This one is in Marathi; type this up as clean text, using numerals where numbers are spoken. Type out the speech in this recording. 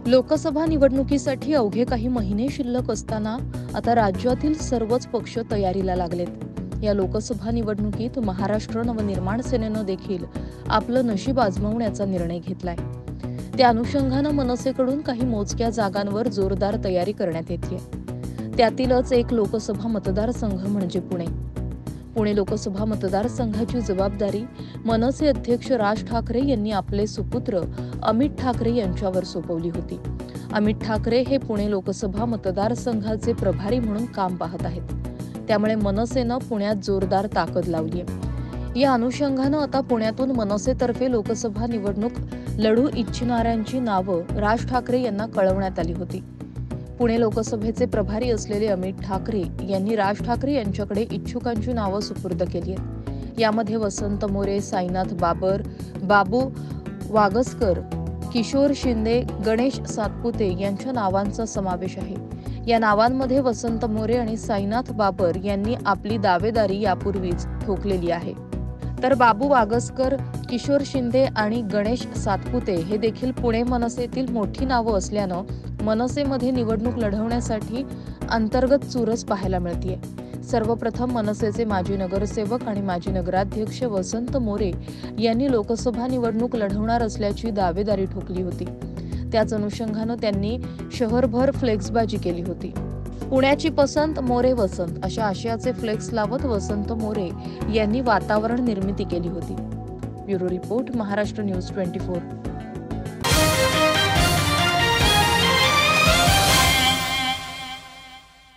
लोकसभा निवडणुकीसाठी अवघे काही महिने शिल्लक असताना आता राज्यातील सर्वच पक्ष तयारीला लागलेत। या लोकसभा निवडणुकीत महाराष्ट्र नवनिर्माण सेनेनं देखील आपलं नशीब आजमावण्याचा निर्णय घेतलाय। त्या अनुषंगानं मनसेकडून काही मोजक्या जागांवर जोरदार तयारी करण्यात येतेय। त्यातीलच एक लोकसभा मतदारसंघ म्हणजे पुणे। पुणे लोकसभा मतदारसंघाची जबाबदारी मनसे अध्यक्ष राज ठाकरे यांनी आपले सुपुत्र अमित ठाकरे यांच्यावर सोपवली होती। अमित ठाकरे हे पुणे लोकसभा मतदारसंघाचे प्रभारी म्हणून काम पाहत आहेत। त्यामुळे मनसेनं पुण्यात जोरदार ताकद लावली आहे। या अनुषंगानं आता पुण्यातून मनसेतर्फे लोकसभा निवडणूक लढू इच्छिणाऱ्यांची नावं राज ठाकरे यांना कळवण्यात आली होती। पुणे लोकसभेचे प्रभारी असलेले अमित ठाकरे यांनी राज ठाकरे यांच्याकडे इच्छुकांची नावं सुपूर्द केली आहेत। यामध्ये वसंत मोरे, साईनाथ बाबर, बाबू वागसकर, किशोर शिंदे, गणेश सातपुते यांच्या नावांचा समावेश आहे। या नावांमध्ये वसंत मोरे आणि साईनाथ बाबर यांनी आपली दावेदारी यापूर्वीच ठोकलेली आहे, तर बाबू वागसकर, किशोर शिंदे आणि गणेश सातपुते हे देखील पुणे मनसेतील मोठी नावं असल्यानं मनसेमध्ये निवडणूक लढवण्यासाठी अंतर्गत चुरस पाहायला मिळतेय। सर्वप्रथम मनसेचे माजी नगरसेवक आणि माजी नगराध्यक्ष वसंत मोरे यांनी लोकसभा निवडणूक लढवणार असल्याची दावेदारी ठोकली होती। त्याच अनुषंगानं त्यांनी शहरभर फ्लेक्सबाजी केली होती। पुण्याची पसंत मोरे वसंत अशा आशयाचे फ्लेक्स लावत वसंत मोरे यांनी वातावरण निर्मिती केली होती। Bureau report, Maharashtra news 24।